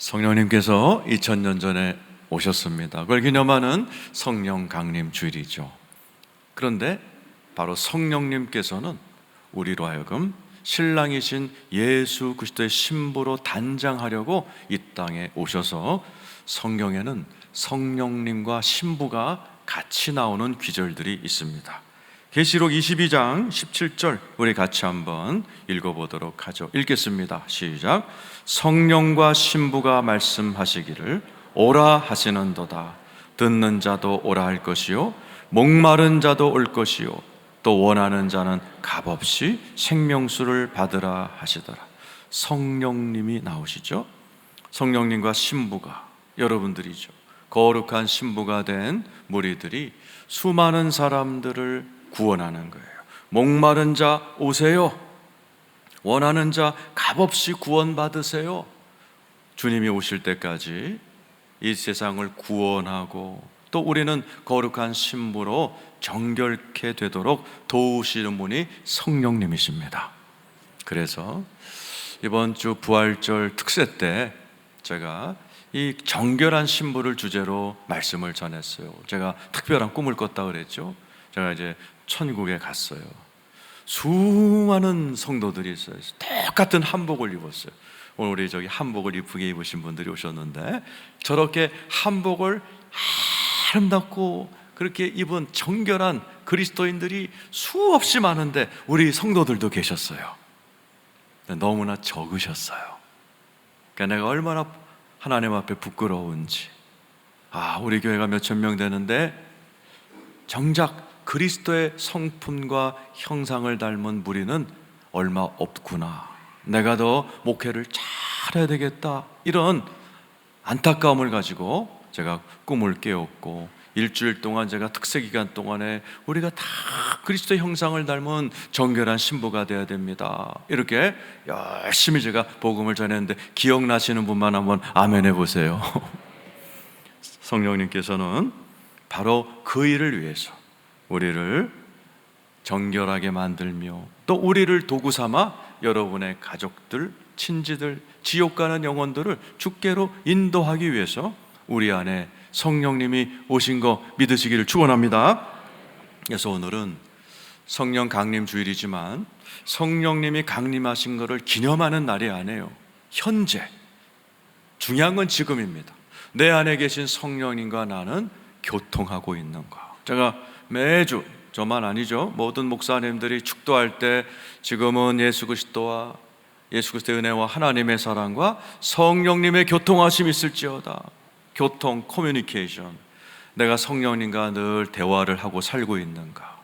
성령님께서 2000년 전에 오셨습니다. 그걸 기념하는 성령 강림 주일이죠. 그런데 바로 성령님께서는 우리로 하여금 신랑이신 예수 그리스도의 신부로 단장하려고 이 땅에 오셔서 성경에는 성령님과 신부가 같이 나오는 구절들이 있습니다. 계시록 22장 17절 우리 같이 한번 읽어보도록 하죠. 읽겠습니다. 시작. 성령과 신부가 말씀하시기를 오라 하시는도다. 듣는 자도 오라 할 것이요 목마른 자도 올 것이요 또 원하는 자는 값없이 생명수를 받으라 하시더라. 성령님이 나오시죠. 성령님과 신부가 여러분들이죠. 거룩한 신부가 된 무리들이 수많은 사람들을 구원하는 거예요. 목마른 자 오세요. 원하는 자 값없이 구원받으세요. 주님이 오실 때까지 이 세상을 구원하고 또 우리는 거룩한 신부로 정결케 되도록 도우시는 분이 성령님이십니다. 그래서 이번 주 부활절 특세 때 제가 이 정결한 신부를 주제로 말씀을 전했어요. 제가 특별한 꿈을 꿨다 그랬죠. 제가 이제 천국에 갔어요. 수많은 성도들이 있어요. 똑같은 한복을 입었어요. 오늘 우리 저기 한복을 이쁘게 입으신 분들이 오셨는데 저렇게 한복을 아름답고 그렇게 입은 정결한 그리스도인들이 수없이 많은데 우리 성도들도 계셨어요. 너무나 적으셨어요. 그러니까 내가 얼마나 하나님 앞에 부끄러운지. 우리 교회가 몇천 명 되는데 정작 그리스도의 성품과 형상을 닮은 무리는 얼마 없구나. 내가 더 목회를 잘해야 되겠다. 이런 안타까움을 가지고 제가 꿈을 깨웠고 일주일 동안 제가 특세 기간 동안에 우리가 다 그리스도의 형상을 닮은 정결한 신부가 되어야 됩니다. 이렇게 열심히 제가 복음을 전했는데 기억나시는 분만 한번 아멘 해보세요. 성령님께서는 바로 그 일을 위해서 우리를 정결하게 만들며 또 우리를 도구 삼아 여러분의 가족들, 친지들, 지옥 가는 영혼들을 주께로 인도하기 위해서 우리 안에 성령님이 오신 거 믿으시기를 축원합니다. 그래서 오늘은 성령 강림 주일이지만 성령님이 강림하신 것을 기념하는 날이 아니에요. 현재 중요한 건 지금입니다. 내 안에 계신 성령님과 나는 교통하고 있는 거. 제가 매주 저만 아니죠. 모든 목사님들이 축도할 때 지금은 예수 그리스도와 예수 그리스도의 은혜와 하나님의 사랑과 성령님의 교통하심이 있을지어다. 교통, 커뮤니케이션. 내가 성령님과 늘 대화를 하고 살고 있는가.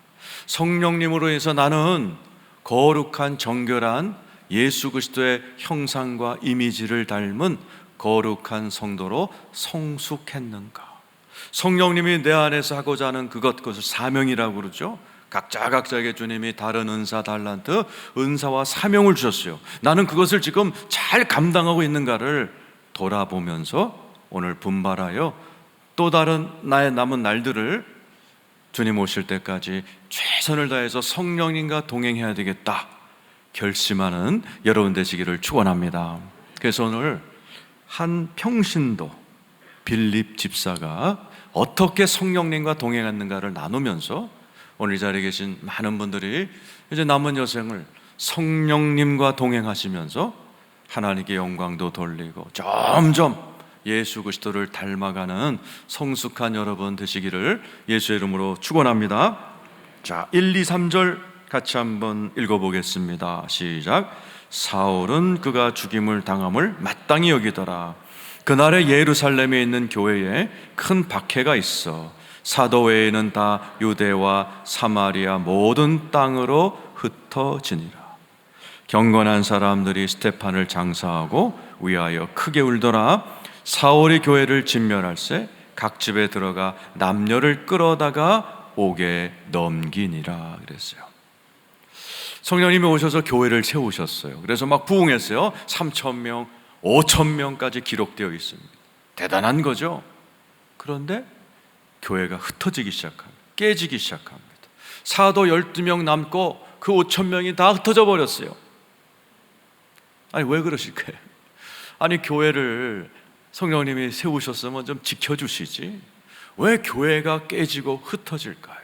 성령님으로 해서 나는 거룩한 정결한 예수 그리스도의 형상과 이미지를 닮은 거룩한 성도로 성숙했는가. 성령님이 내 안에서 하고자 하는 그것을 사명이라고 그러죠. 각자에게 주님이 다른 은사, 달란트, 은사와 사명을 주셨어요. 나는 그것을 지금 잘 감당하고 있는가를 돌아보면서 오늘 분발하여 또 다른 나의 남은 날들을 주님 오실 때까지 최선을 다해서 성령님과 동행해야 되겠다 결심하는 여러분 되시기를 축원합니다. 그래서 오늘 한 평신도 빌립 집사가 어떻게 성령님과 동행했는가를 나누면서 오늘 이 자리에 계신 많은 분들이 이제 남은 여생을 성령님과 동행하시면서 하나님께 영광도 돌리고 점점 예수 그리스도를 닮아가는 성숙한 여러분 되시기를 예수의 이름으로 축원합니다. 자, 1, 2, 3절 같이 한번 읽어보겠습니다. 시작. 사울은 그가 죽임을 당함을 마땅히 여기더라. 그날에 예루살렘에 있는 교회에 큰 박해가 있어 사도 외에는 다 유대와 사마리아 모든 땅으로 흩어지니라. 경건한 사람들이 스테판을 장사하고 위하여 크게 울더라. 사울이 교회를 진멸할세 각 집에 들어가 남녀를 끌어다가 옥에 넘기니라 그랬어요. 성령님이 오셔서 교회를 세우셨어요. 그래서 막 부흥했어요. 3,000명, 5,000명까지 기록되어 있습니다. 대단한 거죠. 그런데 교회가 흩어지기 시작합니다. 깨지기 시작합니다. 사도 12명 남고 그 5,000명이 다 흩어져 버렸어요. 아니 왜 그러실까요? 아니 교회를 성령님이 세우셨으면 좀 지켜주시지 왜 교회가 깨지고 흩어질까요?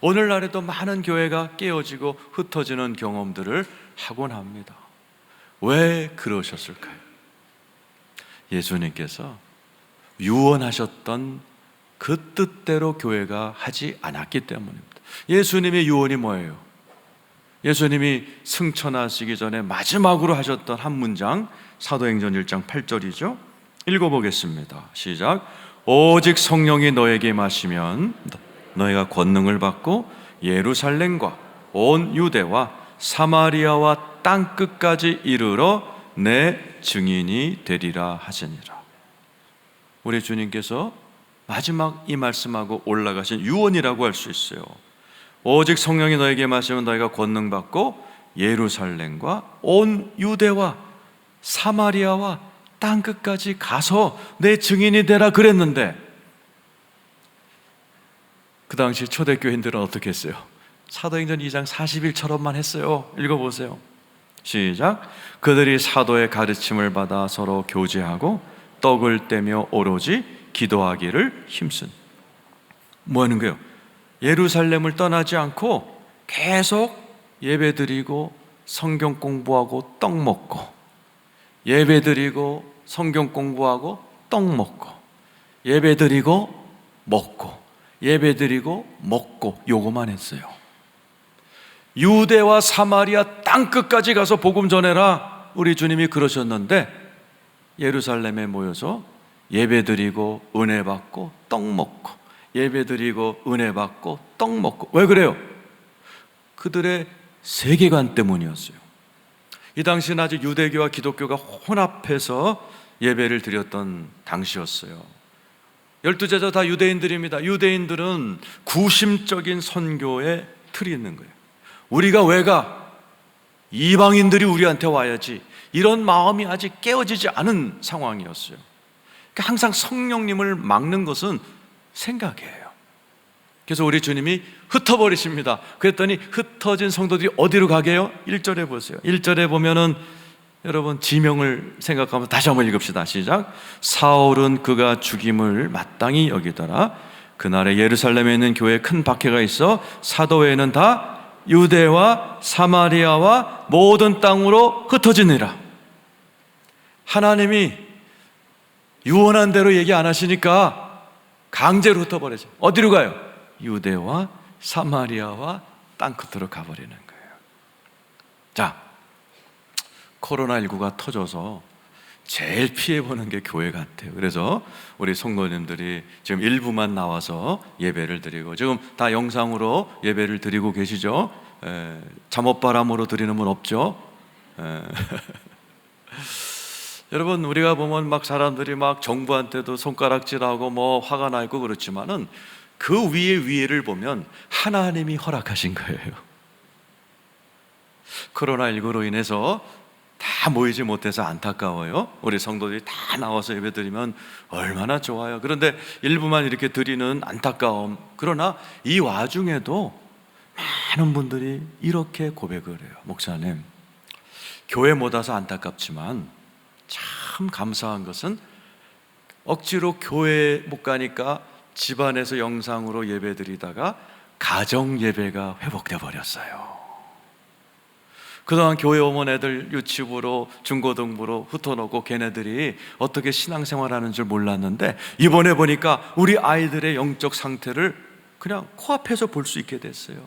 오늘날에도 많은 교회가 깨어지고 흩어지는 경험들을 하곤 합니다. 왜 그러셨을까요? 예수님께서 유언하셨던 그 뜻대로 교회가 하지 않았기 때문입니다. 예수님의 유언이 뭐예요? 예수님이 승천하시기 전에 마지막으로 하셨던 한 문장, 사도행전 1장 8절이죠. 읽어보겠습니다. 시작. 오직 성령이 너에게 임하시면 너희가 권능을 받고 예루살렘과 온 유대와 사마리아와 땅 끝까지 이르러 내 증인이 되리라 하시니라. 우리 주님께서 마지막 이 말씀하고 올라가신 유언이라고 할 수 있어요. 오직 성령이 너에게 임하시면 너희가 권능 받고 예루살렘과 온 유대와 사마리아와 땅 끝까지 가서 내 증인이 되라 그랬는데 그 당시 초대교인들은 어떻게 했어요? 사도행전 2장 40일처럼만 했어요. 읽어보세요. 시작. 그들이 사도의 가르침을 받아 서로 교제하고 떡을 떼며 오로지 기도하기를 힘쓴. 뭐 하는 거예요? 예루살렘을 떠나지 않고 계속 예배드리고 성경 공부하고 떡 먹고, 예배드리고 성경 공부하고 떡 먹고, 예배드리고 먹고, 예배드리고 먹고, 요거만 했어요. 유대와 사마리아 땅 끝까지 가서 복음 전해라, 우리 주님이 그러셨는데 예루살렘에 모여서 예배드리고 은혜 받고 떡 먹고, 예배드리고 은혜 받고 떡 먹고. 왜 그래요? 그들의 세계관 때문이었어요. 이 당시는 아직 유대교와 기독교가 혼합해서 예배를 드렸던 당시였어요. 12제자 다 유대인들입니다. 유대인들은 구심적인 선교의 틀이 있는 거예요. 우리가 왜 가? 이방인들이 우리한테 와야지, 이런 마음이 아직 깨어지지 않은 상황이었어요. 그러니까 항상 성령님을 막는 것은 생각이에요. 그래서 우리 주님이 흩어버리십니다. 그랬더니 흩어진 성도들이 어디로 가게요? 1절에 보세요. 1절에 보면은 여러분 지명을 생각하면 다시 한번 읽읍시다. 시작. 사울은 그가 죽임을 마땅히 여기더라. 그날에 예루살렘에 있는 교회에 큰 박해가 있어 사도 외에는 다 유대와 사마리아와 모든 땅으로 흩어지니라. 하나님이 유언한 대로 얘기 안 하시니까 강제로 흩어버리죠. 어디로 가요? 유대와 사마리아와 땅 끝으로 가버리는 거예요. 자, 코로나19가 터져서 제일 피해보는 게 교회 같아요. 그래서 우리 성도님들이 지금 일부만 나와서 예배를 드리고, 지금 다 영상으로 예배를 드리고 계시죠? 잠옷바람으로 드리는 분 없죠? 여러분, 우리가 보면 막 사람들이 막 정부한테도 손가락질하고 뭐 화가 나 있고 그렇지만은 그 위에 위에를 보면 하나님이 허락하신 거예요. 코로나19로 인해서 다 모이지 못해서 안타까워요. 우리 성도들이 다 나와서 예배드리면 얼마나 좋아요. 그런데 일부만 이렇게 드리는 안타까움. 그러나 이 와중에도 많은 분들이 이렇게 고백을 해요. 목사님, 교회 못 와서 안타깝지만 참 감사한 것은 억지로 교회 못 가니까 집안에서 영상으로 예배드리다가 가정 예배가 회복돼 버렸어요. 그동안 교회 오면 애들 유치부로 중고등부로 흩어놓고 걔네들이 어떻게 신앙생활하는 줄 몰랐는데 이번에 보니까 우리 아이들의 영적 상태를 그냥 코앞에서 볼 수 있게 됐어요.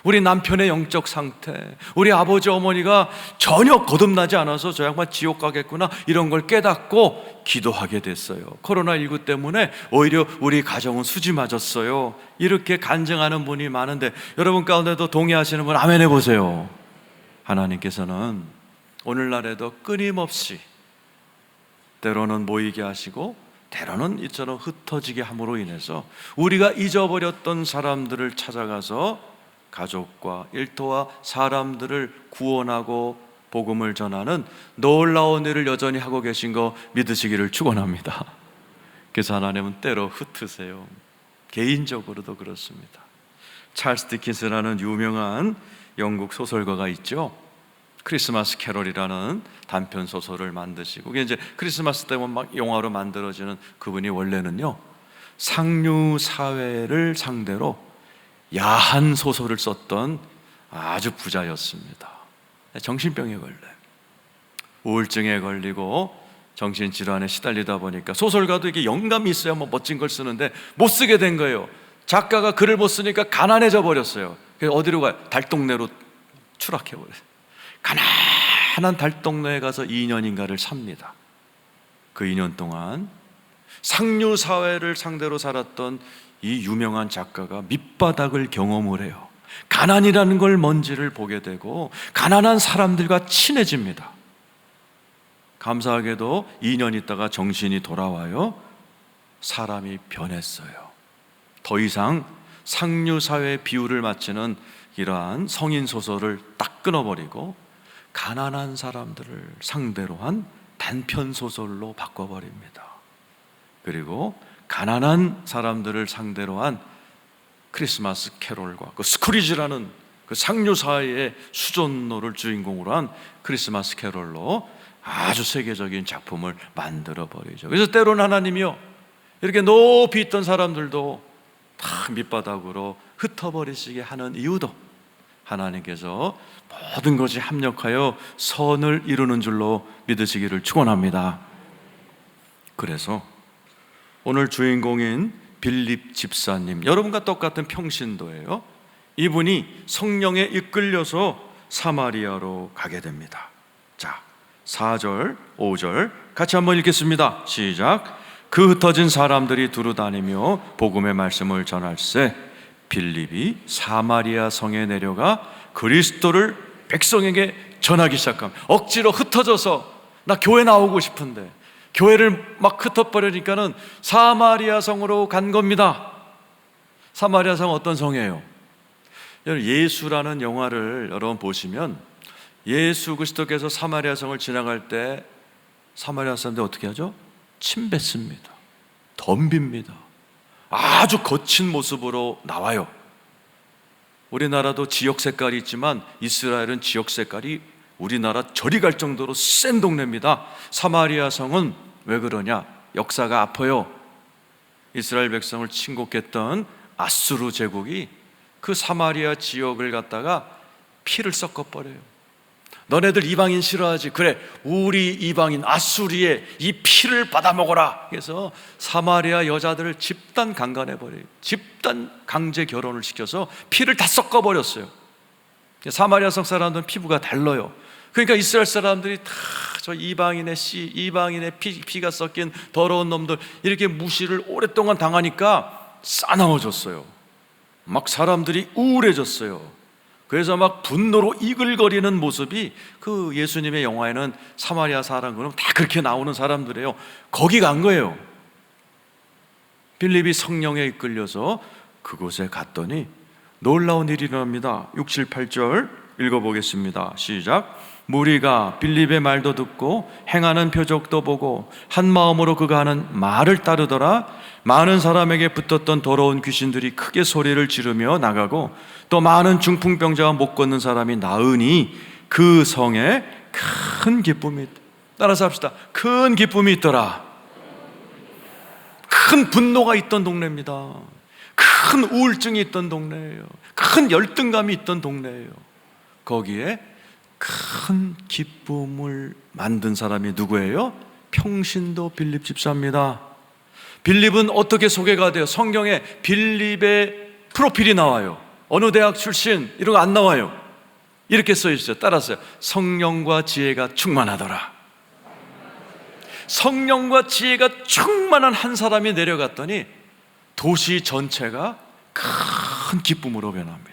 우리 남편의 영적 상태, 우리 아버지 어머니가 전혀 거듭나지 않아서 저 양반 지옥 가겠구나, 이런 걸 깨닫고 기도하게 됐어요. 코로나19 때문에 오히려 우리 가정은 수지 맞았어요. 이렇게 간증하는 분이 많은데 여러분 가운데도 동의하시는 분 아멘 해보세요. 하나님께서는 오늘날에도 끊임없이 때로는 모이게 하시고 때로는 이처럼 흩어지게 함으로 인해서 우리가 잊어버렸던 사람들을 찾아가서 가족과 일터와 사람들을 구원하고 복음을 전하는 놀라운 일을 여전히 하고 계신 거 믿으시기를 축원합니다. 그래서 하나님은 때로 흩으세요. 개인적으로도 그렇습니다. 찰스 디킨스라는 유명한 영국 소설가가 있죠. 크리스마스 캐롤이라는 단편 소설을 만드시고, 그게 이제 크리스마스 때문에 막 영화로 만들어지는 그분이 원래는요 상류 사회를 상대로 야한 소설을 썼던 아주 부자였습니다. 정신병에 걸려요. 우울증에 걸리고 정신질환에 시달리다 보니까 소설가도 이게 영감이 있어야 뭐 멋진 걸 쓰는데 못 쓰게 된 거예요. 작가가 글을 못 쓰니까 가난해져 버렸어요. 그래서 어디로 가요? 달동네로 추락해 버려요. 가난한 달동네에 가서 2년인가를 삽니다. 그 2년 동안 상류 사회를 상대로 살았던 이 유명한 작가가 밑바닥을 경험을 해요. 가난이라는 걸 뭔지를 보게 되고 가난한 사람들과 친해집니다. 감사하게도 2년 있다가 정신이 돌아와요. 사람이 변했어요. 더 이상 상류 사회의 비율을 맞추는 이러한 성인 소설을 딱 끊어버리고 가난한 사람들을 상대로 한 단편 소설로 바꿔버립니다. 그리고 가난한 사람들을 상대로 한 크리스마스 캐롤과 그 스크리지라는 그 상류 사회의 수존노를 주인공으로 한 크리스마스 캐롤로 아주 세계적인 작품을 만들어 버리죠. 그래서 때로는 하나님이요 이렇게 높이 있던 사람들도 다 밑바닥으로 흩어버리시게 하는 이유도 하나님께서 모든 것이 합력하여 선을 이루는 줄로 믿으시기를 축원합니다. 그래서 오늘 주인공인 빌립 집사님, 여러분과 똑같은 평신도예요. 이분이 성령에 이끌려서 사마리아로 가게 됩니다. 자, 4절, 5절 같이 한번 읽겠습니다. 시작. 그 흩어진 사람들이 두루 다니며 복음의 말씀을 전할세 빌립이 사마리아 성에 내려가 그리스도를 백성에게 전하기 시작합니다. 억지로 흩어져서 나 교회 나오고 싶은데 교회를 막 흩어버리니까는 사마리아 성으로 간 겁니다. 사마리아 성은 어떤 성이에요? 예수라는 영화를 여러분 보시면 예수 그리스도께서 사마리아 성을 지나갈 때 사마리아 사람들이 어떻게 하죠? 침 뱉습니다. 덤빕니다. 아주 거친 모습으로 나와요. 우리나라도 지역 색깔이 있지만 이스라엘은 지역 색깔이 우리나라 저리 갈 정도로 센 동네입니다. 사마리아 성은 왜 그러냐? 역사가 아파요. 이스라엘 백성을 침공했던 아수르 제국이 그 사마리아 지역을 갖다가 피를 섞어버려요. 너네들 이방인 싫어하지? 그래, 우리 이방인 아수리의 이 피를 받아먹어라. 그래서 사마리아 여자들을 집단 강간해버려요. 집단 강제 결혼을 시켜서 피를 다 섞어버렸어요. 사마리아 성 사람들은 피부가 달라요. 그러니까 이스라엘 사람들이 다 저 이방인의 이방인의 피가 섞인 더러운 놈들 이렇게 무시를 오랫동안 당하니까 싸나워졌어요. 막 사람들이 우울해졌어요. 그래서 막 분노로 이글거리는 모습이 그 예수님의 영화에는 사마리아 사람 그러면 다 그렇게 나오는 사람들이에요. 거기 간 거예요. 빌립이 성령에 이끌려서 그곳에 갔더니 놀라운 일이 일어납니다. 6, 7, 8절 읽어보겠습니다. 시작. 무리가 빌립의 말도 듣고 행하는 표적도 보고 한 마음으로 그가 하는 말을 따르더라. 많은 사람에게 붙었던 더러운 귀신들이 크게 소리를 지르며 나가고 또 많은 중풍병자와 못 걷는 사람이 나으니 그 성에 큰 기쁨이 있다. 따라서 합시다. 큰 기쁨이 있더라. 큰 분노가 있던 동네입니다. 큰 우울증이 있던 동네예요. 큰 열등감이 있던 동네예요. 거기에 큰 기쁨을 만든 사람이 누구예요? 평신도 빌립 집사입니다. 빌립은 어떻게 소개가 돼요? 성경에 빌립의 프로필이 나와요. 어느 대학 출신 이런 거 안 나와요. 이렇게 써 있어요. 따라서요. 성령과 지혜가 충만하더라. 성령과 지혜가 충만한 한 사람이 내려갔더니 도시 전체가 큰 기쁨으로 변합니다.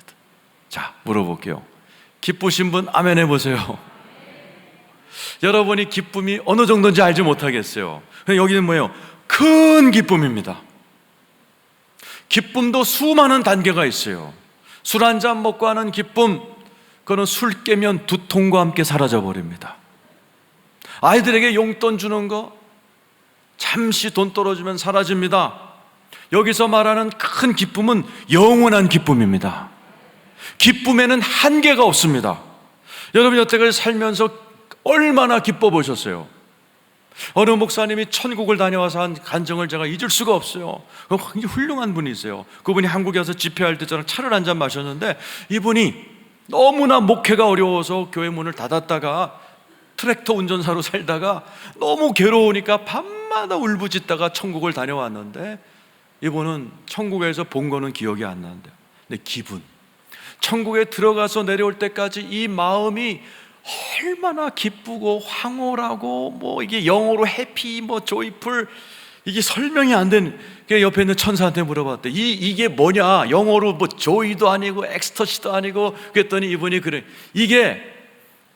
자, 물어볼게요. 기쁘신 분 아멘 해보세요. 여러분이 기쁨이 어느 정도인지 알지 못하겠어요. 여기는 뭐예요? 큰 기쁨입니다. 기쁨도 수많은 단계가 있어요. 술 한 잔 먹고 하는 기쁨, 그거는 술 깨면 두통과 함께 사라져 버립니다. 아이들에게 용돈 주는 거 잠시 돈 떨어지면 사라집니다. 여기서 말하는 큰 기쁨은 영원한 기쁨입니다. 기쁨에는 한계가 없습니다. 여러분 여태까지 살면서 얼마나 기뻐 보셨어요? 어느 목사님이 천국을 다녀와서 한 간증을 제가 잊을 수가 없어요. 굉장히 훌륭한 분이세요. 그분이 한국에 와서 집회할 때 저랑 차를 한 잔 마셨는데, 이분이 너무나 목회가 어려워서 교회 문을 닫았다가 트랙터 운전사로 살다가 너무 괴로우니까 밤마다 울부짖다가 천국을 다녀왔는데, 이분은 천국에서 본 거는 기억이 안 나는데, 근데 기분, 천국에 들어가서 내려올 때까지 이 마음이 얼마나 기쁘고 황홀하고, 뭐 이게 영어로 해피, 뭐 조이풀, 이게 설명이 안 되는. 옆에 있는 천사한테 물어봤대. 이게 뭐냐? 영어로 뭐 조이도 아니고 엑스터시도 아니고. 그랬더니 이분이 그래, 이게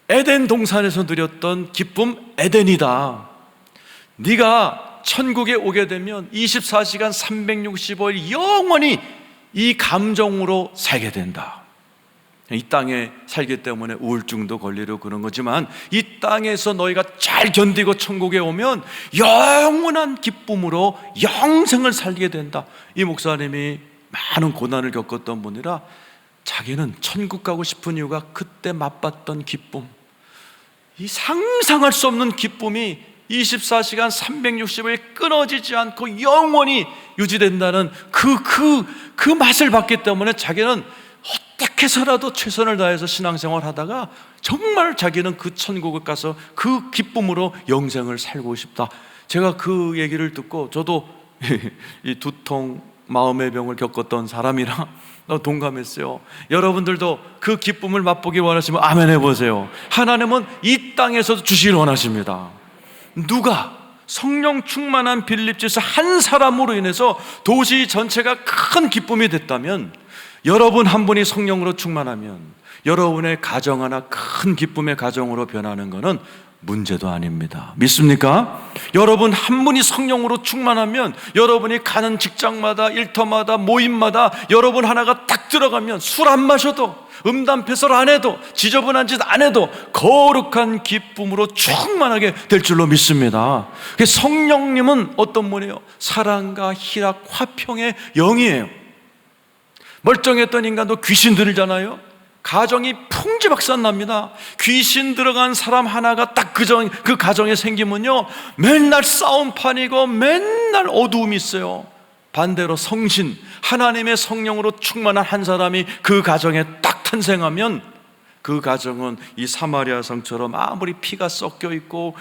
에덴 동산에서 누렸던 기쁨, 에덴이다. 네가 천국에 오게 되면 24시간 365일 영원히 이 감정으로 살게 된다. 이 땅에 살기 때문에 우울증도 걸리고 그런 거지만, 이 땅에서 너희가 잘 견디고 천국에 오면 영원한 기쁨으로 영생을 살게 된다. 이 목사님이 많은 고난을 겪었던 분이라 자기는 천국 가고 싶은 이유가 그때 맛봤던 기쁨, 이 상상할 수 없는 기쁨이 24시간 365일 끊어지지 않고 영원히 유지된다는 그 맛을 봤기 때문에 자기는 어떻게 해서라도 최선을 다해서 신앙생활 하다가 정말 자기는 그 천국에 가서 그 기쁨으로 영생을 살고 싶다. 제가 그 얘기를 듣고 저도 이 두통 마음의 병을 겪었던 사람이라 동감했어요. 여러분들도 그 기쁨을 맛보기 원하시면 아멘 해보세요. 하나님은 이 땅에서도 주시길 원하십니다. 누가? 성령 충만한 빌립지에서 한 사람으로 인해서 도시 전체가 큰 기쁨이 됐다면, 여러분 한 분이 성령으로 충만하면 여러분의 가정 하나 큰 기쁨의 가정으로 변하는 것은 문제도 아닙니다. 믿습니까? 여러분 한 분이 성령으로 충만하면 여러분이 가는 직장마다, 일터마다, 모임마다 여러분 하나가 딱 들어가면 술 안 마셔도, 음담패설 안 해도, 지저분한 짓 안 해도 거룩한 기쁨으로 충만하게 될 줄로 믿습니다. 성령님은 어떤 분이에요? 사랑과 희락, 화평의 영이에요. 멀쩡했던 인간도 귀신 들잖아요. 가정이 풍지박산납니다. 귀신 들어간 사람 하나가 딱 그 가정에 생기면요, 맨날 싸움판이고 맨날 어두움이 있어요. 반대로 성신, 하나님의 성령으로 충만한 한 사람이 그 가정에 딱 탄생하면 그 가정은 이 사마리아 성처럼 아무리 피가 섞여 있고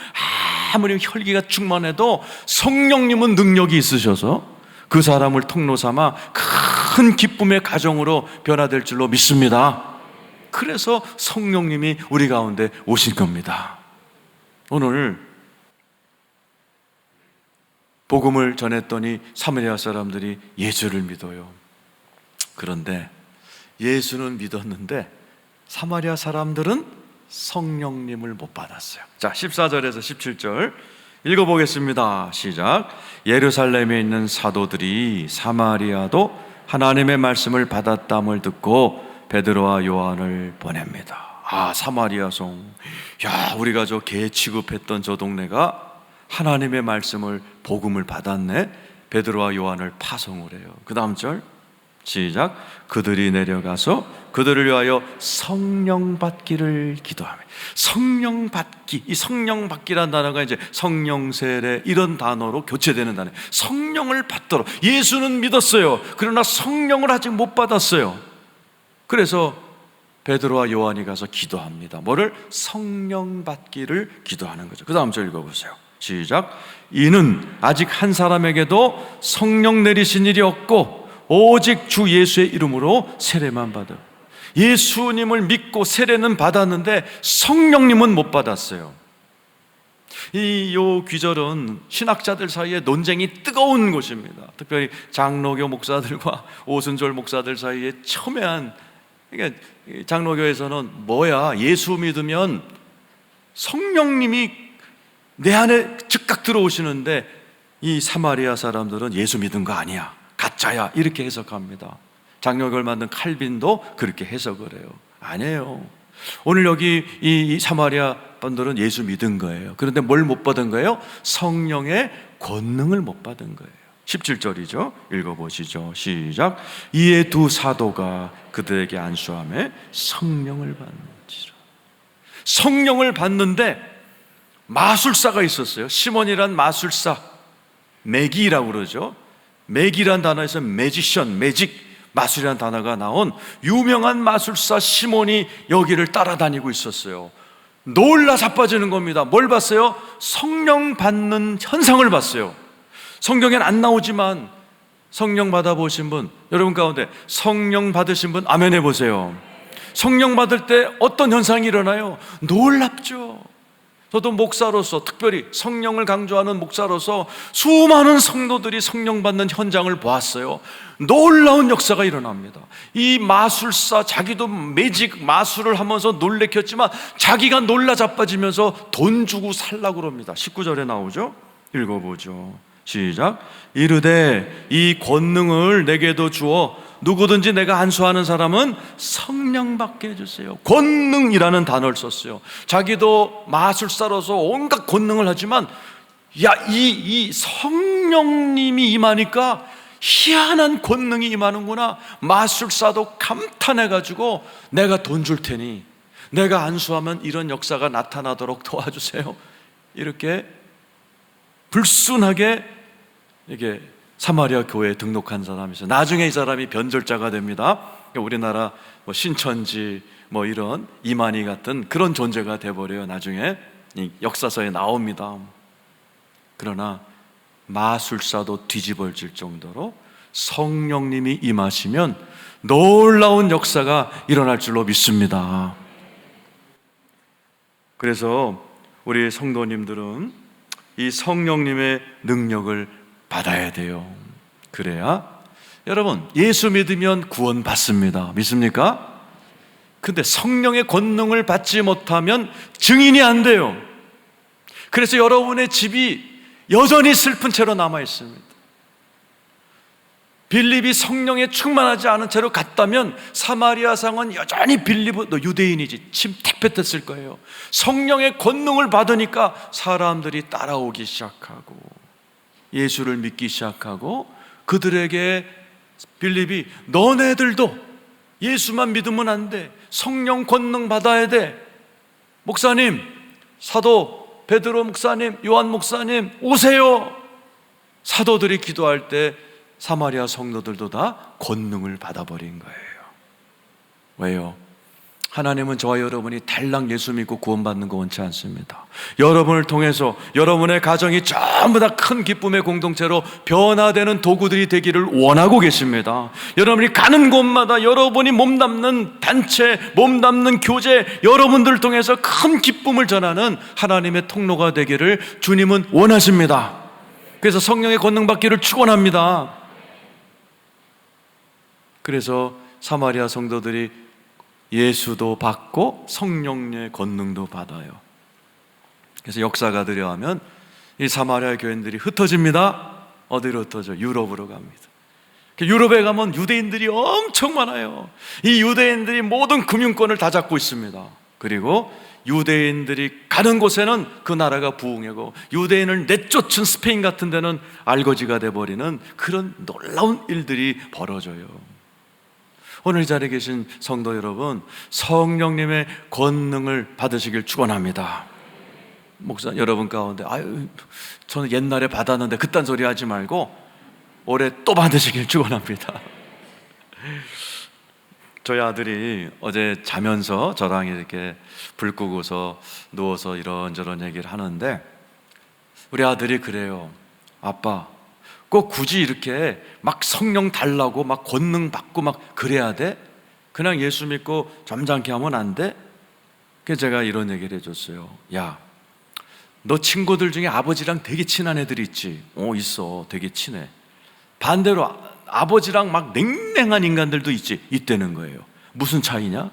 아무리 혈기가 충만해도 성령님은 능력이 있으셔서 그 사람을 통로 삼아 큰 기쁨의 가정으로 변화될 줄로 믿습니다. 그래서 성령님이 우리 가운데 오신 겁니다. 오늘 복음을 전했더니 사마리아 사람들이 예수를 믿어요. 그런데 예수는 믿었는데 사마리아 사람들은 성령님을 못 받았어요. 자, 14절에서 17절 읽어보겠습니다. 시작. 예루살렘에 있는 사도들이 사마리아도 하나님의 말씀을 받았담을 듣고 베드로와 요한을 보냅니다. 사마리아 성, 우리가 저 개 취급했던 저 동네가 하나님의 말씀을, 복음을 받았네. 베드로와 요한을 파송을 해요. 그 다음 절 시작. 그들이 내려가서 그들을 위하여 성령 받기를 기도하며. 성령 받기, 이 성령 받기란 단어가 이제 성령 세례 이런 단어로 교체되는 단어예요. 성령을 받도록. 예수는 믿었어요. 그러나 성령을 아직 못 받았어요. 그래서 베드로와 요한이 가서 기도합니다. 뭐를? 성령 받기를 기도하는 거죠. 그 다음 절 읽어보세요. 시작. 이는 아직 한 사람에게도 성령 내리신 일이 없고 오직 주 예수의 이름으로 세례만 받아. 예수님을 믿고 세례는 받았는데 성령님은 못 받았어요. 요 귀절은 신학자들 사이에 논쟁이 뜨거운 곳입니다. 특별히 장로교 목사들과 오순절 목사들 사이에 첨예한. 그러니까 장로교에서는 뭐야, 예수 믿으면 성령님이 내 안에 즉각 들어오시는데 이 사마리아 사람들은 예수 믿은 거 아니야, 가짜야, 이렇게 해석합니다. 장로교를 만든 칼빈도 그렇게 해석을 해요. 아니에요. 오늘 여기 이 사마리아 분들은 예수 믿은 거예요. 그런데 뭘 못 받은 거예요? 성령의 권능을 못 받은 거예요. 17절이죠. 읽어보시죠. 시작. 이에 두 사도가 그들에게 안수하며 성령을 받는지라. 성령을 받는데 마술사가 있었어요. 시몬이란 마술사, 매기라고 그러죠. 매기란 단어에서 매지션, 매직, 마술이라는 단어가 나온 유명한 마술사 시몬이 여기를 따라다니고 있었어요. 놀라 자빠지는 겁니다. 뭘 봤어요? 성령 받는 현상을 봤어요. 성경엔 안 나오지만 성령 받아보신 분, 여러분 가운데 성령 받으신 분 아멘 해보세요. 성령 받을 때 어떤 현상이 일어나요? 놀랍죠. 저도 목사로서, 특별히 성령을 강조하는 목사로서 수많은 성도들이 성령 받는 현장을 보았어요. 놀라운 역사가 일어납니다. 이 마술사, 자기도 매직 마술을 하면서 놀래켰지만 자기가 놀라 자빠지면서 돈 주고 살라고 그럽니다. 19절에 나오죠. 읽어보죠. 시작. 이르되 이 권능을 내게도 주어 누구든지 내가 안수하는 사람은 성령 받게 해주세요. 권능이라는 단어를 썼어요. 자기도 마술사로서 온갖 권능을 하지만 이 성령님이 임하니까 희한한 권능이 임하는구나. 마술사도 감탄해가지고 내가 돈 줄 테니 내가 안수하면 이런 역사가 나타나도록 도와주세요. 이렇게 불순하게 이게 사마리아 교회에 등록한 사람이 있어요. 나중에 이 사람이 변절자가 됩니다. 우리나라 신천지 이런 이만희 같은 그런 존재가 돼버려요. 나중에 역사서에 나옵니다. 그러나 마술사도 뒤집어질 정도로 성령님이 임하시면 놀라운 역사가 일어날 줄로 믿습니다. 그래서 우리 성도님들은 이 성령님의 능력을 받아야 돼요. 그래야 여러분 예수 믿으면 구원 받습니다. 믿습니까? 근데 성령의 권능을 받지 못하면 증인이 안 돼요. 그래서 여러분의 집이 여전히 슬픈 채로 남아 있습니다. 빌립이 성령에 충만하지 않은 채로 갔다면 사마리아 상은 여전히 빌립은 너 유대인이지 침택뱉었을 거예요. 성령의 권능을 받으니까 사람들이 따라오기 시작하고 예수를 믿기 시작하고 그들에게 빌립이 너네들도 예수만 믿으면 안 돼. 성령 권능 받아야 돼. 목사님, 사도 베드로 목사님, 요한 목사님 오세요. 사도들이 기도할 때 사마리아 성도들도 다 권능을 받아버린 거예요. 왜요? 하나님은 저와 여러분이 달랑 예수 믿고 구원받는 거 원치 않습니다. 여러분을 통해서 여러분의 가정이 전부 다 큰 기쁨의 공동체로 변화되는 도구들이 되기를 원하고 계십니다. 여러분이 가는 곳마다 여러분이 몸담는 단체, 몸담는 교제, 여러분들을 통해서 큰 기쁨을 전하는 하나님의 통로가 되기를 주님은 원하십니다. 그래서 성령의 권능 받기를 축원합니다. 그래서 사마리아 성도들이 예수도 받고 성령의 권능도 받아요. 그래서 역사가들이 하면 이 사마리아 교인들이 흩어집니다. 어디로 흩어져? 유럽으로 갑니다. 유럽에 가면 유대인들이 엄청 많아요. 이 유대인들이 모든 금융권을 다 잡고 있습니다. 그리고 유대인들이 가는 곳에는 그 나라가 부흥하고 유대인을 내쫓은 스페인 같은 데는 알거지가 돼버리는 그런 놀라운 일들이 벌어져요. 오늘 이 자리에 계신 성도 여러분, 성령님의 권능을 받으시길 축원합니다. 목사 여러분 가운데 저는 옛날에 받았는데 그딴 소리 하지 말고 올해 또 받으시길 축원합니다. 저희 아들이 어제 자면서 저랑 이렇게 불 끄고서 누워서 이런저런 얘기를 하는데 우리 아들이 그래요. 아빠, 꼭 굳이 이렇게 막 성령 달라고 막 권능 받고 막 그래야 돼? 그냥 예수 믿고 점잖게 하면 안 돼? 그래서 제가 이런 얘기를 해줬어요. 야, 너 친구들 중에 아버지랑 되게 친한 애들이 있지? 있어. 되게 친해. 반대로 아버지랑 막 냉랭한 인간들도 있다는 거예요. 무슨 차이냐?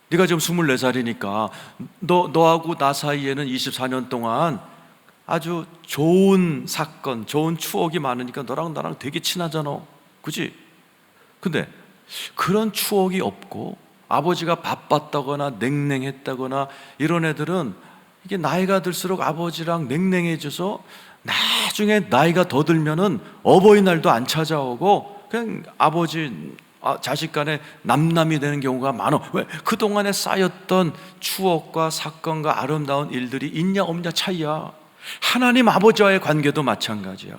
네가 지금 24살이니까 너하고 나 사이에는 24년 동안 아주 좋은 사건, 좋은 추억이 많으니까 너랑 나랑 되게 친하잖아. 그치? 근데 그런 추억이 없고 아버지가 바빴다거나 냉랭했다거나 이런 애들은 이게 나이가 들수록 아버지랑 냉랭해져서 나중에 나이가 더 들면은 어버이날도 안 찾아오고 그냥 아버지 자식 간에 남남이 되는 경우가 많아. 왜? 그동안에 쌓였던 추억과 사건과 아름다운 일들이 있냐 없냐 차이야. 하나님 아버지와의 관계도 마찬가지야.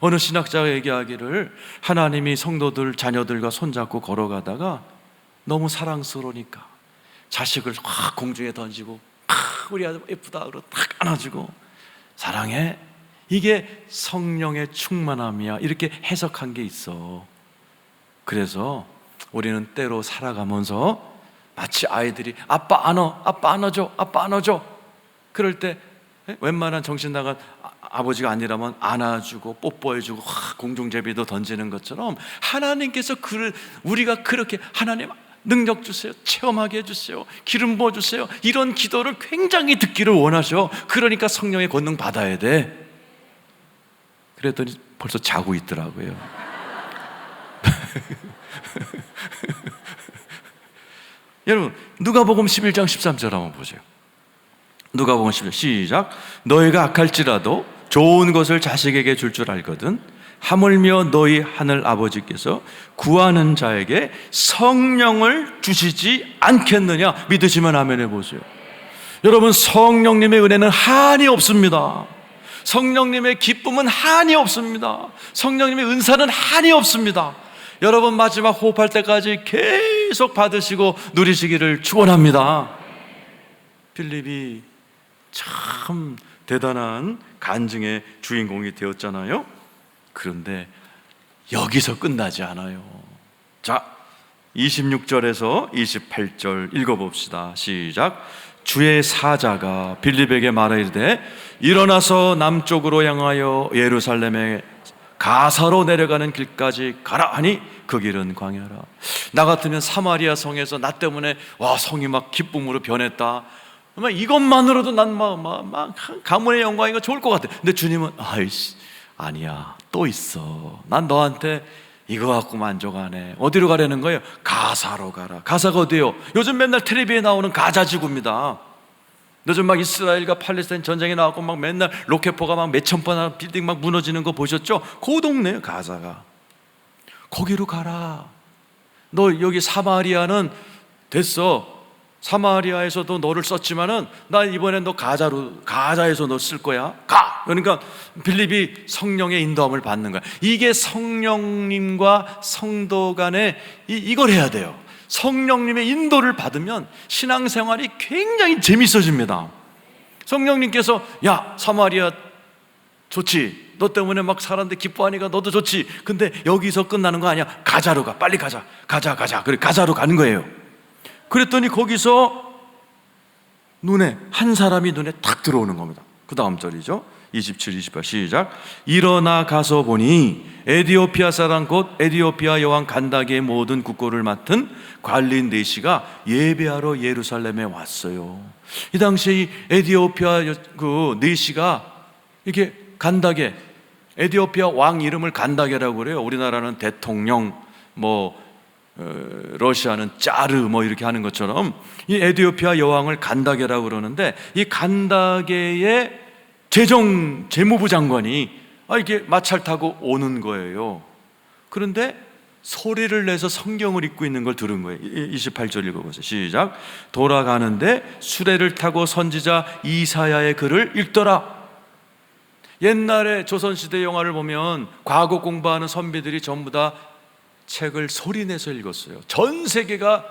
어느 신학자가 얘기하기를 하나님이 성도들 자녀들과 손잡고 걸어가다가 너무 사랑스러우니까 자식을 확 공중에 던지고 우리 아들 예쁘다 그러고 딱 안아주고 사랑해, 이게 성령의 충만함이야, 이렇게 해석한 게 있어. 그래서 우리는 때로 살아가면서 마치 아이들이 아빠 안아, 아빠 안아줘, 아빠 안아줘, 그럴 때 웬만한 정신 나간 아버지가 아니라면 안아주고 뽀뽀해주고 공중제비도 던지는 것처럼 하나님께서 우리가 그렇게 하나님 능력 주세요, 체험하게 해주세요, 기름 부어주세요, 이런 기도를 굉장히 듣기를 원하셔. 그러니까 성령의 권능 받아야 돼. 그랬더니 벌써 자고 있더라고요. 여러분, 누가복음 11장 13절 한번 보세요. 누가복음 11장 시작. 너희가 악할지라도 좋은 것을 자식에게 줄 알거든 하물며 너희 하늘 아버지께서 구하는 자에게 성령을 주시지 않겠느냐. 믿으시면 아멘 해보세요. 여러분, 성령님의 은혜는 한이 없습니다. 성령님의 기쁨은 한이 없습니다. 성령님의 은사는 한이 없습니다. 여러분, 마지막 호흡할 때까지 계속 받으시고 누리시기를 축원합니다. 빌립이 참 대단한 간증의 주인공이 되었잖아요. 그런데 여기서 끝나지 않아요. 자, 26절에서 28절 읽어봅시다. 시작. 주의 사자가 빌립에게 말하이르되 일어나서 남쪽으로 향하여 예루살렘에 가사로 내려가는 길까지 가라 하니 그 길은 광야라. 나 같으면 사마리아 성에서 나 때문에 성이 막 기쁨으로 변했다, 이것만으로도 난 막 가문의 영광이가 좋을 것 같아. 근데 주님은 아니야, 또 있어. 난 너한테 이거 갖고 만족 안 해. 어디로 가려는 거예요? 가사로 가라. 가사가 어디예요? 요즘 맨날 텔레비에 나오는 가자 지구입니다. 요즘 막 이스라엘과 팔레스타인 전쟁이 나왔고 막 맨날 로켓포가 막 몇천 번 빌딩 막 무너지는 거 보셨죠? 그 동네예요, 가사가. 거기로 가라. 너 여기 사마리아는 됐어. 사마리아에서도 너를 썼지만은 나 이번엔 너 가자에서 너 쓸 거야. 가. 그러니까 빌립이 성령의 인도함을 받는 거야. 이게 성령님과 성도 간에 이걸 해야 돼요. 성령님의 인도를 받으면 신앙생활이 굉장히 재밌어집니다. 성령님께서 야, 사마리아 좋지, 너 때문에 막 사람들 기뻐하니까 너도 좋지. 근데 여기서 끝나는 거 아니야. 가자로 가. 빨리 가자. 그래, 가자로 가는 거예요. 그랬더니 거기서 한 사람이 눈에 탁 들어오는 겁니다. 그 다음 절이죠. 27, 28 시작. 일어나 가서 보니 에디오피아 사람 곧 에디오피아 여왕 간다게의 모든 국고를 맡은 관리인 네시가 예배하러 예루살렘에 왔어요. 이 당시에 이 에디오피아 그 네시가 이렇게 간다게, 에디오피아 왕 이름을 간다게라고 그래요. 우리나라는 대통령, 러시아는 짜르 이렇게 하는 것처럼 이 에디오피아 여왕을 간다게라고 그러는데, 이 간다게의 재무부 장관이 이렇게 마차를 타고 오는 거예요. 그런데 소리를 내서 성경을 읽고 있는 걸 들은 거예요. 28절 읽어보세요. 시작. 돌아가는데 수레를 타고 선지자 이사야의 글을 읽더라. 옛날에 조선시대 영화를 보면 과거 공부하는 선비들이 전부 다 책을 소리내서 읽었어요. 전 세계가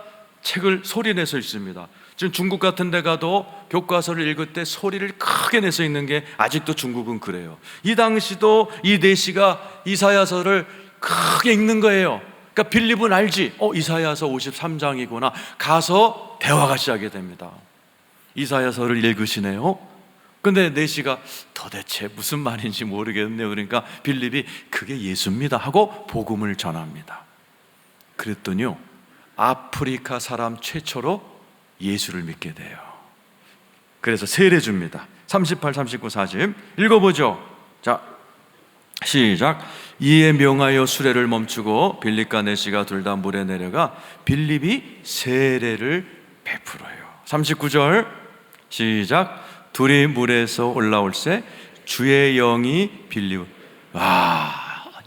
책을 소리내서 읽습니다. 지금 중국 같은 데 가도 교과서를 읽을 때 소리를 크게 내서 읽는 게 아직도 중국은 그래요. 이 당시도 이 네시가 이사야서를 크게 읽는 거예요. 그러니까 빌립은 알지, 이사야서 53장이구나. 가서 대화가 시작이 됩니다. 이사야서를 읽으시네요. 근데 네시가 도대체 무슨 말인지 모르겠네요. 그러니까 빌립이 그게 예수입니다 하고 복음을 전합니다. 그랬더니요, 아프리카 사람 최초로 예수를 믿게 돼요. 그래서 세례 줍니다. 38, 39, 40 읽어보죠. 자, 시작. 이에 명하여 수레를 멈추고 빌립과 네시가 둘 다 물에 내려가 빌립이 세례를 베풀어요. 39절 시작. 둘이 물에서 올라올새 주의 영이 빌립.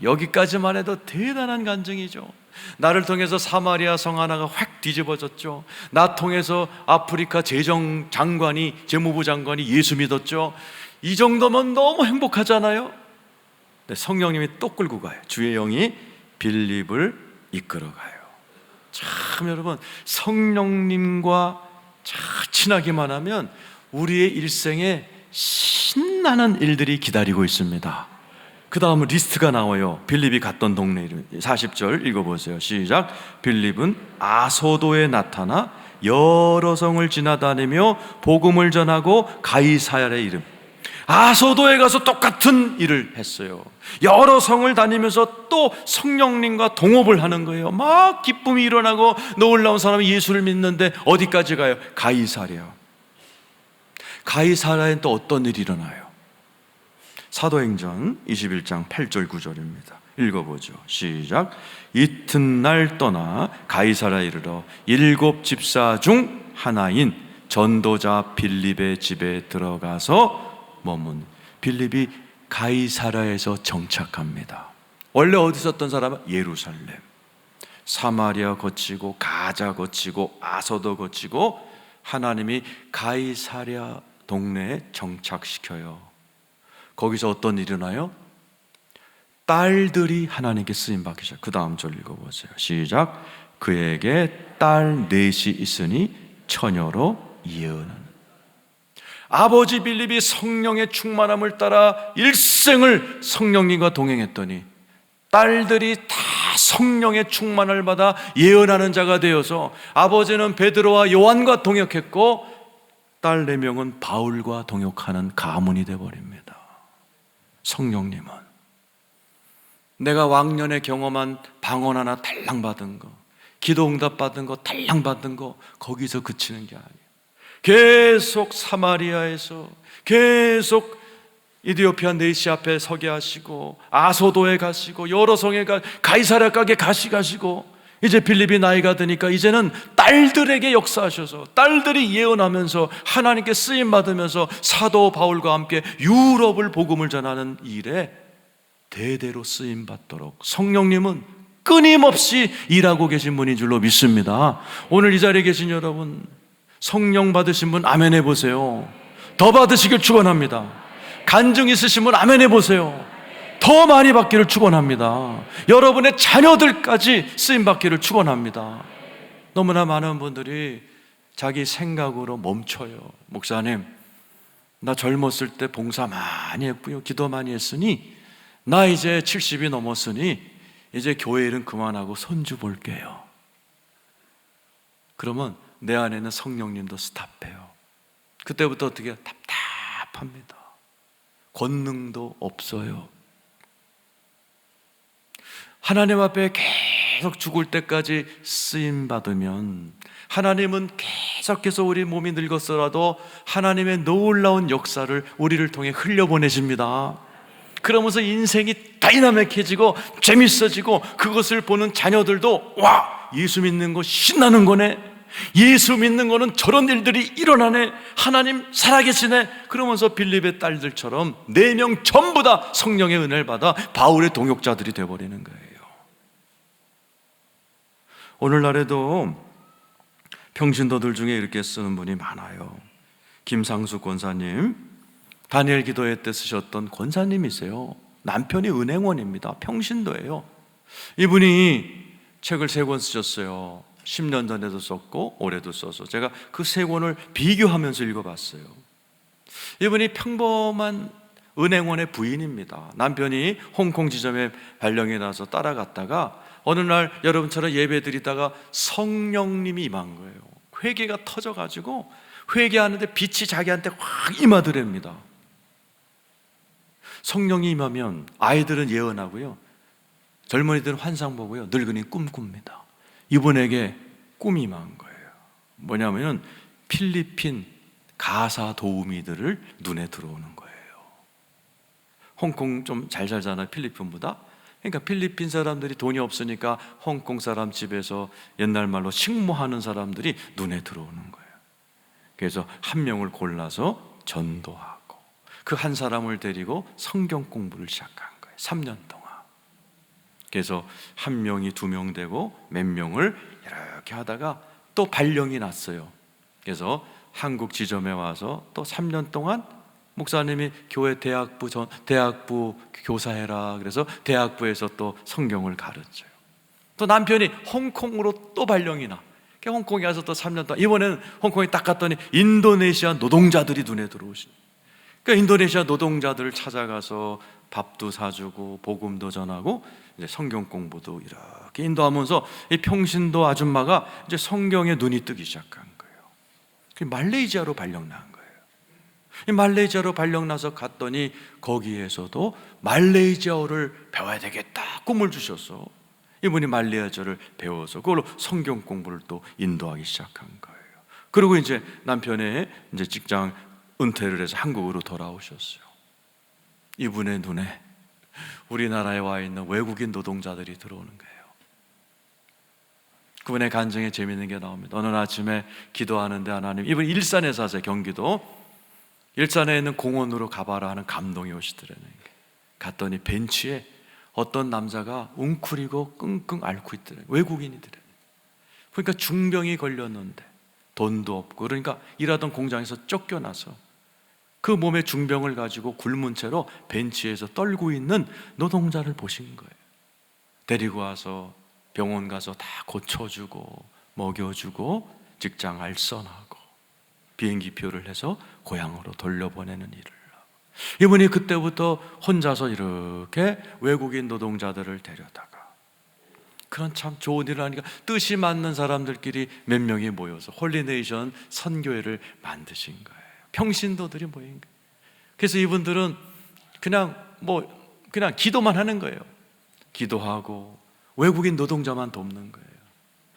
여기까지만 해도 대단한 간증이죠. 나를 통해서 사마리아 성 하나가 확 뒤집어졌죠. 나 통해서 아프리카 재무부 장관이 예수 믿었죠. 이 정도면 너무 행복하잖아요. 근데 성령님이 또 끌고 가요. 주의 영이 빌립을 이끌어가요. 참 여러분, 성령님과 친하기만 하면 우리의 일생에 신나는 일들이 기다리고 있습니다. 그 다음은 리스트가 나와요. 빌립이 갔던 동네 이름. 40절 읽어보세요. 시작. 빌립은 아소도에 나타나 여러 성을 지나다니며 복음을 전하고 가이사랴의 이름. 아소도에 가서 똑같은 일을 했어요. 여러 성을 다니면서 또 성령님과 동업을 하는 거예요. 막 기쁨이 일어나고 놀라운 사람이 예수를 믿는데 어디까지 가요? 가이사랴. 가이사랴엔 또 어떤 일이 일어나요? 사도행전 21장 8절 9절입니다. 읽어보죠. 시작. 이튿날 떠나 가이사랴에 이르러 7 집사 중 하나인 전도자 빌립의 집에 들어가서 머문. 빌립이 가이사랴에서 정착합니다. 원래 어디 있었던 사람은 예루살렘, 사마리아 거치고 가자 거치고 아소도 거치고 하나님이 가이사랴 동네에 정착시켜요. 거기서 어떤 일이 일어나요? 딸들이 하나님께 쓰임받기 시작. 그 다음 절 읽어보세요. 시작. 그에게 딸 넷이 있으니 처녀로 예언하는. 아버지 빌립이 성령의 충만함을 따라 일생을 성령님과 동행했더니 딸들이 다 성령의 충만을 받아 예언하는 자가 되어서 아버지는 베드로와 요한과 동역했고 딸 4명은 바울과 동역하는 가문이 되어버립니다. 성령님은 내가 왕년에 경험한 방언 하나 달랑 받은 거, 기도 응답 받은 거 달랑 받은 거 거기서 그치는 게 아니에요. 계속 사마리아에서 계속 이디오피아 네시 앞에 서게 하시고 아소도에 가시고 여러 성에 가이사랴 가게 가시고 이제 빌립이 나이가 드니까 이제는 딸들에게 역사하셔서 딸들이 예언하면서 하나님께 쓰임받으면서 사도 바울과 함께 유럽을 복음을 전하는 일에 대대로 쓰임받도록 성령님은 끊임없이 일하고 계신 분인 줄로 믿습니다. 오늘 이 자리에 계신 여러분, 성령 받으신 분 아멘 해보세요. 더 받으시길 축원합니다. 간증 있으신 분 아멘 해보세요. 더 많이 받기를 축원합니다. 여러분의 자녀들까지 쓰임받기를 축원합니다. 너무나 많은 분들이 자기 생각으로 멈춰요. 목사님, 나 젊었을 때 봉사 많이 했고요, 기도 많이 했으니 나 이제 70이 넘었으니 이제 교회 일은 그만하고 손주 볼게요. 그러면 내 안에는 성령님도 스탑해요. 그때부터 어떻게 답답합니다. 권능도 없어요. 하나님 앞에 계속 죽을 때까지 쓰임받으면 하나님은 계속해서 우리 몸이 늙었어라도 하나님의 놀라운 역사를 우리를 통해 흘려보내십니다. 그러면서 인생이 다이나믹해지고 재밌어지고 그것을 보는 자녀들도 와, 예수 믿는 거 신나는 거네, 예수 믿는 거는 저런 일들이 일어나네, 하나님 살아계시네. 그러면서 빌립의 딸들처럼 4명 전부 다 성령의 은혜를 받아 바울의 동역자들이 되어버리는 거예요. 오늘날에도 평신도들 중에 이렇게 쓰는 분이 많아요. 김상수 권사님, 다니엘 기도회 때 쓰셨던 권사님이세요. 남편이 은행원입니다. 평신도예요. 이분이 책을 3권 쓰셨어요. 10년 전에도 썼고 올해도 써서 제가 그 3권을 비교하면서 읽어봤어요. 이분이 평범한 은행원의 부인입니다. 남편이 홍콩 지점에 발령이 나서 따라갔다가 어느 날 여러분처럼 예배 드리다가 성령님이 임한 거예요. 회개가 터져가지고 회개하는데 빛이 자기한테 확 임하더랍니다. 성령이 임하면 아이들은 예언하고요, 젊은이들은 환상 보고요, 늙은이 꿈꿉니다. 이분에게 꿈이 임한 거예요. 뭐냐면은 필리핀 가사 도우미들을 눈에 들어오는 거예요. 홍콩 좀 잘 살잖아요, 필리핀보다. 그러니까 필리핀 사람들이 돈이 없으니까 홍콩 사람 집에서 옛날 말로 식모하는 사람들이 눈에 들어오는 거예요. 그래서 한 명을 골라서 전도하고 그 한 사람을 데리고 성경 공부를 시작한 거예요. 3년 동안. 그래서 한 명이 두 명 되고 몇 명을 이렇게 하다가 또 발령이 났어요. 그래서 한국 지점에 와서 또 3년 동안 목사님이 교회 대학부 교사해라. 그래서 대학부에서 또 성경을 가르쳐요. 또 남편이 홍콩으로 또 발령이 나. 홍콩에 가서 또 3년 동안, 이번에는 홍콩에 딱 갔더니 인도네시아 노동자들이 눈에 들어오시네. 그러니까 인도네시아 노동자들을 찾아가서 밥도 사주고 복음도 전하고 이제 성경 공부도 이렇게 인도하면서 이 평신도 아줌마가 이제 성경에 눈이 뜨기 시작한 거예요. 말레이시아로 발령난 거예요. 이 말레이시아로 발령나서 갔더니 거기에서도 말레이시아어를 배워야 되겠다 꿈을 주셔서 이분이 말레이시아어를 배워서 그걸로 성경 공부를 또 인도하기 시작한 거예요. 그리고 이제 남편의 이제 직장 은퇴를 해서 한국으로 돌아오셨어요. 이분의 눈에 우리나라에 와 있는 외국인 노동자들이 들어오는 거예요. 그분의 간증에 재미있는 게 나옵니다. 어느 아침에 기도하는데 하나님, 이분 일산에 사세요. 경기도 일산에 있는 공원으로 가봐라 하는 감동이 오시더라는 거예요. 갔더니 벤치에 어떤 남자가 웅크리고 끙끙 앓고 있더래요. 외국인이더래요. 그러니까 중병이 걸렸는데 돈도 없고, 그러니까 일하던 공장에서 쫓겨나서 그 몸에 중병을 가지고 굶은 채로 벤치에서 떨고 있는 노동자를 보신 거예요. 데리고 와서 병원 가서 다 고쳐주고 먹여주고 직장 알선하고 비행기표를 해서 고향으로 돌려보내는 일을 하고, 이분이 그때부터 혼자서 이렇게 외국인 노동자들을 데려다가 그런 참 좋은 일을 하니까 뜻이 맞는 사람들끼리 몇 명이 모여서 홀리네이션 선교회를 만드신 거예요. 평신도들이 모인 거예요. 그래서 이분들은 그냥 기도만 하는 거예요. 기도하고 외국인 노동자만 돕는 거예요.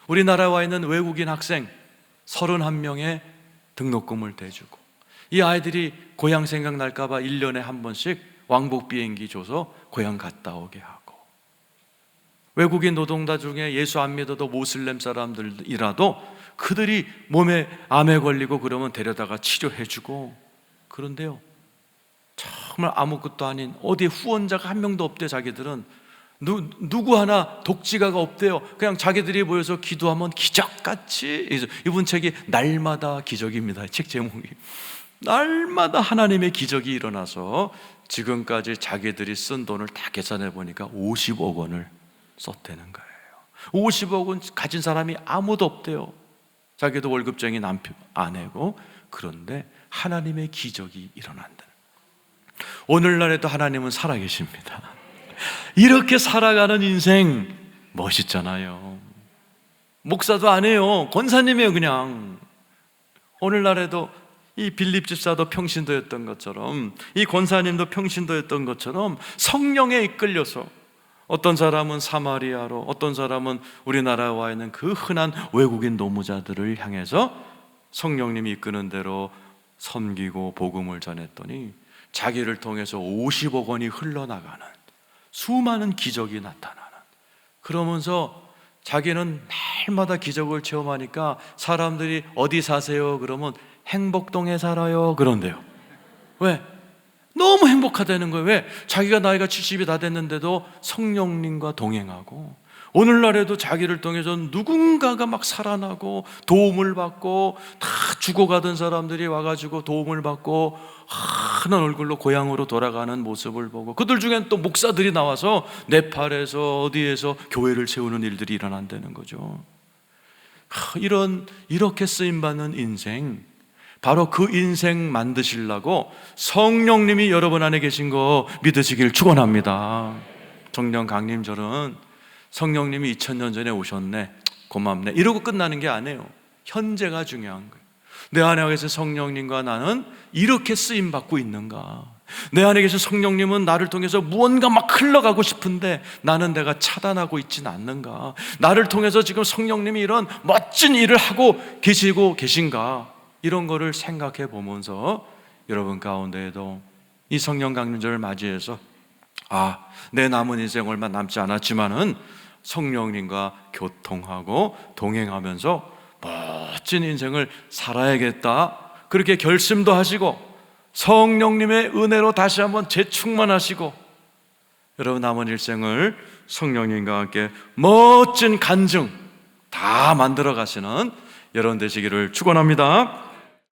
우리나라에 와 있는 외국인 학생 31명의 등록금을 대주고, 이 아이들이 고향 생각날까 봐 1년에 한 번씩 왕복 비행기 줘서 고향 갔다 오게 하고, 외국인 노동자 중에 예수 안 믿어도 모슬렘 사람들이라도 그들이 몸에 암에 걸리고 그러면 데려다가 치료해주고, 그런데요 정말 아무것도 아닌 어디에 후원자가 한 명도 없대. 자기들은 누구 하나 독지가가 없대요. 그냥 자기들이 모여서 기도하면 기적같이, 이분 책이 날마다 기적입니다. 책 제목이 날마다 하나님의 기적이 일어나서 지금까지 자기들이 쓴 돈을 다 계산해 보니까 50억 원을 썼다는 거예요. 50억 원 가진 사람이 아무도 없대요. 자기도 월급쟁이 남편 아내고. 그런데 하나님의 기적이 일어난다. 오늘날에도 하나님은 살아계십니다. 이렇게 살아가는 인생 멋있잖아요. 목사도 아니에요. 권사님이에요. 그냥 오늘날에도 이 빌립 집사도 평신도였던 것처럼, 이 권사님도 평신도였던 것처럼 성령에 이끌려서 어떤 사람은 사마리아로, 어떤 사람은 우리나라에 와 있는 그 흔한 외국인 노무자들을 향해서 성령님이 이끄는 대로 섬기고 복음을 전했더니 자기를 통해서 50억 원이 흘러나가는 수많은 기적이 나타나는, 그러면서 자기는 날마다 기적을 체험하니까 사람들이 어디 사세요? 그러면 행복동에 살아요 그런데요. 왜? 너무 행복하다는 거예요. 왜? 자기가 나이가 70이 다 됐는데도 성령님과 동행하고, 오늘날에도 자기를 통해서 누군가가 막 살아나고 도움을 받고, 다 죽어가던 사람들이 와가지고 도움을 받고 환한 얼굴로 고향으로 돌아가는 모습을 보고, 그들 중엔 또 목사들이 나와서 네팔에서 어디에서 교회를 세우는 일들이 일어난다는 거죠. 이렇게 쓰임받는 인생, 바로 그 인생 만드시려고 성령님이 여러분 안에 계신 거 믿으시길 축원합니다. 정령 강림절은 성령님이 2000년 전에 오셨네, 고맙네 이러고 끝나는 게 아니에요. 현재가 중요한 거예요. 내 안에 계신 성령님과 나는 이렇게 쓰임받고 있는가? 내 안에 계신 성령님은 나를 통해서 무언가 막 흘러가고 싶은데 나는 내가 차단하고 있지는 않는가? 나를 통해서 지금 성령님이 이런 멋진 일을 하고 계시고 계신가? 이런 거를 생각해 보면서 여러분 가운데에도 이 성령 강림절을 맞이해서 내 남은 인생 얼마 남지 않았지만은 성령님과 교통하고 동행하면서 멋진 인생을 살아야겠다, 그렇게 결심도 하시고 성령님의 은혜로 다시 한번 재충만하시고 여러분 남은 일생을 성령님과 함께 멋진 간증 다 만들어 가시는 여러분 되시기를 축원합니다.